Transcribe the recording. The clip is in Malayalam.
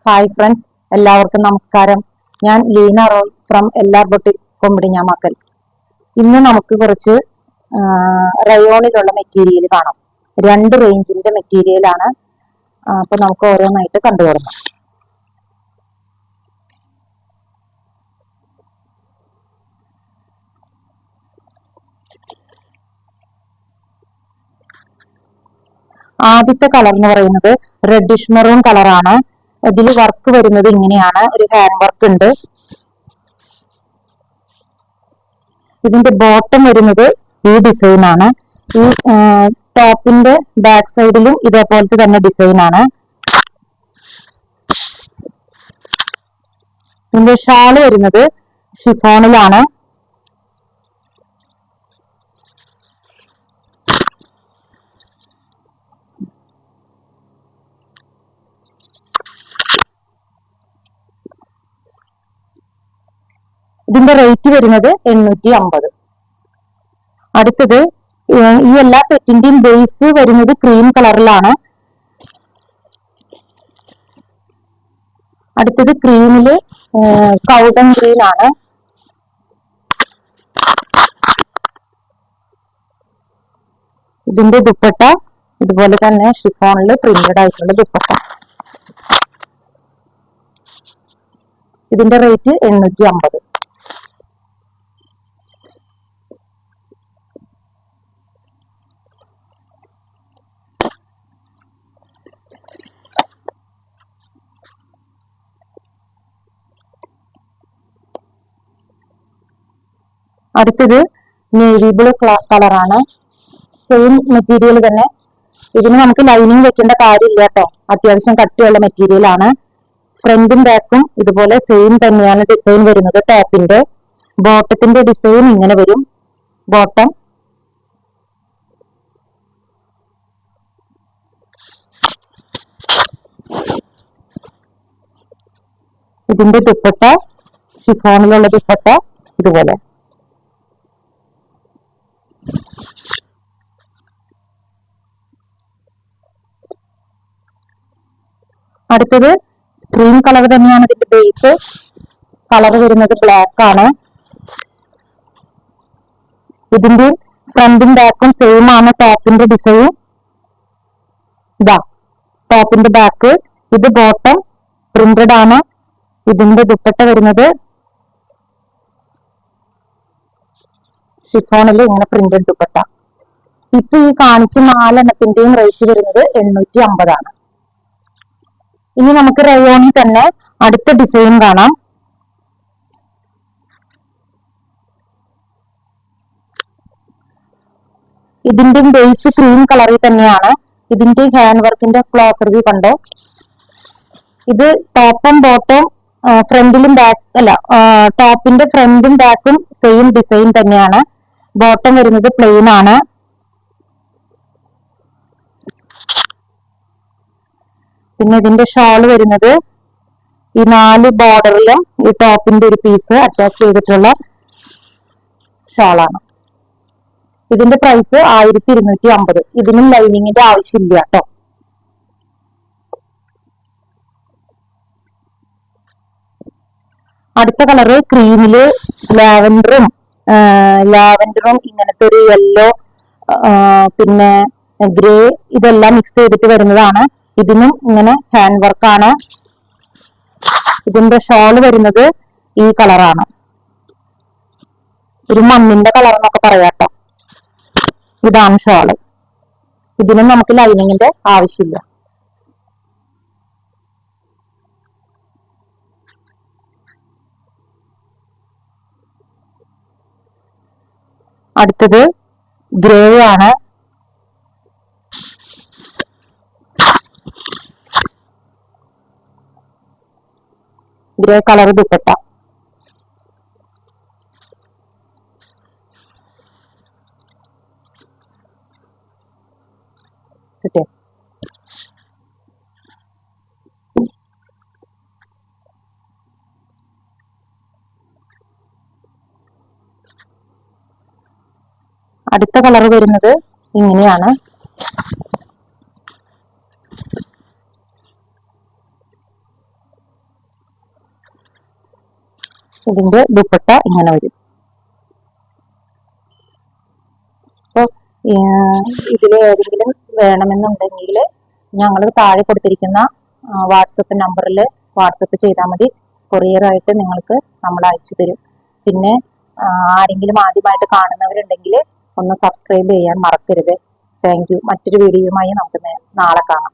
ഹായ് ഫ്രണ്ട്സ്, എല്ലാവർക്കും നമസ്കാരം. ഞാൻ ലീന റോയ് ഫ്രം എല്ലാ ബൊട്ടിക് കൊമ്പിടിഞ്ഞാമക്കൽ. ഇന്ന് നമുക്ക് കുറച്ച് റയോണിലുള്ള മെറ്റീരിയൽ കാണാം. 2 റേഞ്ചിന്റെ മെറ്റീരിയലാണ്. അപ്പൊ നമുക്ക് ഓരോന്നായിട്ട് കണ്ടു തുടങ്ങാം. ആദ്യത്തെ കളർ എന്ന് പറയുന്നത് റെഡിഷ് മെറൂൺ കളറാണ്. ഇതിൽ വർക്ക് വരുന്നത് ഇങ്ങനെയാണ്. ഒരു ഹാൻഡ് വർക്ക് ഉണ്ട്. ഇതിന്റെ ബോട്ടം വരുന്നത് ഈ ഡിസൈൻ ആണ്. ഈ ടോപ്പിന്റെ ബാക്ക് സൈഡിലും ഇതേപോലത്തെ തന്നെ ഡിസൈൻ ആണ്. ഇതിന്റെ ഷാള് വരുന്നത് ഷിഫോണിലാണ്. ഇതിന്റെ റേറ്റ് വരുന്നത് 850. അടുത്തത് ഈ എല്ലാ സെറ്റിന്റെയും ബേസ് വരുന്നത് ക്രീം കളറിലാണ്. അടുത്തത് ക്രീമില് കൗഡൻ ഗ്രീൻ ആണ്. ഇതിന്റെ ദുപ്പട്ട ഇതുപോലെ തന്നെ ഷിഫോണില് പ്രിന്റഡ് ആയിട്ടുള്ള ദുപ്പട്ട. ഇതിന്റെ റേറ്റ് 850. അടുത്തത് നേവി ബ്ലൂ കളറാണ്. സെയിം മെറ്റീരിയൽ തന്നെ. ഇതിന് നമുക്ക് ലൈനിങ് വെക്കേണ്ട കാര്യമില്ല കേട്ടോ. അത്യാവശ്യം കട്ടിയുള്ള മെറ്റീരിയൽ ആണ്. ഫ്രണ്ടും ബാക്കും ഇതുപോലെ സെയിം തന്നെയാണ് ഡിസൈൻ വരുന്നത്. ടോപ്പിന്റെ ബോട്ടത്തിന്റെ ഡിസൈൻ ഇങ്ങനെ വരും. ബോട്ടം ഇതിന്റെ ദുപ്പട്ട ഷിഫോണിലുള്ള ദുപ്പട്ട ഇതുപോലെ. അടുത്തത് ക്രീം കളർ തന്നെയാണ്. ഇതിന്റെ ബേസ് കളർ വരുന്നത് ബ്ലാക്ക് ആണ്. ഇതിന്റെ ഫ്രണ്ടും ബാക്കും സെയിം ആണ്. ടോപ്പിന്റെ ഡിസൈൻ ഇതാ ടോപ്പിന്റെ ബാക്ക്. ഇത് ബോട്ടം പ്രിന്റഡ് ആണ്. ഇതിന്റെ ദുപ്പട്ട വരുന്നത് ഷിഫോണിൽ ഇങ്ങനെ പ്രിന്റഡ് ദുപ്പട്ട. ഇപ്പൊ ഈ കാണിച്ച 4 എണ്ണത്തിന്റെയും റേറ്റ് വരുന്നത് 850 ആണ്. ഇനി നമുക്ക് റയോണിൽ തന്നെ അടുത്ത ഡിസൈൻ കാണാം. ഇതിന്റെ ബേസ് ക്രീം കളറിൽ തന്നെയാണ്. ഇതിന്റെ ഹാൻഡ് വർക്കിന്റെ ക്ലോസർ വ്യൂ കണ്ടോ. ഇത് ടോപ്പും ബോട്ടവും ഫ്രണ്ടിലും ബാക്ക് അല്ല ടോപ്പിന്റെ ഫ്രണ്ടും ബാക്കും സെയിം ഡിസൈൻ തന്നെയാണ്. ബോട്ടം വരുന്നത് പ്ലെയിൻ ആണ്. പിന്നെ ഇതിന്റെ ഷോൾ വരുന്നത് ഈ 4 ബോർഡറിലും ഈ ടോപ്പിന്റെ ഒരു പീസ് അറ്റാച്ച് ചെയ്തിട്ടുള്ള ഷോളാണ്. ഇതിന്റെ പ്രൈസ് 1250. ഇതിനും ലൈനിങ്ങിന്റെ ആവശ്യമില്ല കേട്ടോ. അടുത്ത കളറ് ക്രീമില് ലാവൻഡറും ഇങ്ങനത്തെ ഒരു യെല്ലോ പിന്നെ ഗ്രേ ഇതെല്ലാം മിക്സ് ചെയ്തിട്ട് വരുന്നതാണ്. ഇതിനും ഇങ്ങനെ ഹാൻഡ് വർക്കാണ്. ഇതിന്റെ ഷോൾ വരുന്നത് ഈ കളറാണ്. ഒരു മണ്ണിന്റെ കളർ എന്നൊക്കെ പറയാട്ടോ. ഇതാണ് ഷോള്. ഇതിനും നമുക്ക് ലൈനിങ്ങിന്റെ ആവശ്യമില്ല. അടുത്തത് ഗ്രേ ആണ്. Grey colour dupatta. കിട്ടിയോ? അടുത്ത കളർ വരുന്നത് ഇങ്ങനെയാണ്. ഇതിന്റെ ദുപ്പട്ട ഇങ്ങനെ വരും. അപ്പോൾ ഇതിൽ ഏതെങ്കിലും വേണമെന്നുണ്ടെങ്കിൽ ഞങ്ങൾ താഴെ കൊടുത്തിരിക്കുന്ന വാട്സപ്പ് നമ്പറിൽ വാട്സപ്പ് ചെയ്താൽ മതി. കൊറിയറായിട്ട് നിങ്ങൾക്ക് നമ്മൾ അയച്ചു തരും. പിന്നെ ആരെങ്കിലും ആദ്യമായിട്ട് കാണുന്നവരുണ്ടെങ്കിൽ ഒന്ന് സബ്സ്ക്രൈബ് ചെയ്യാൻ മറക്കരുത്. Thank you. മറ്റൊരു വീഡിയോയുമായി നമുക്ക് നാളെ കാണാം.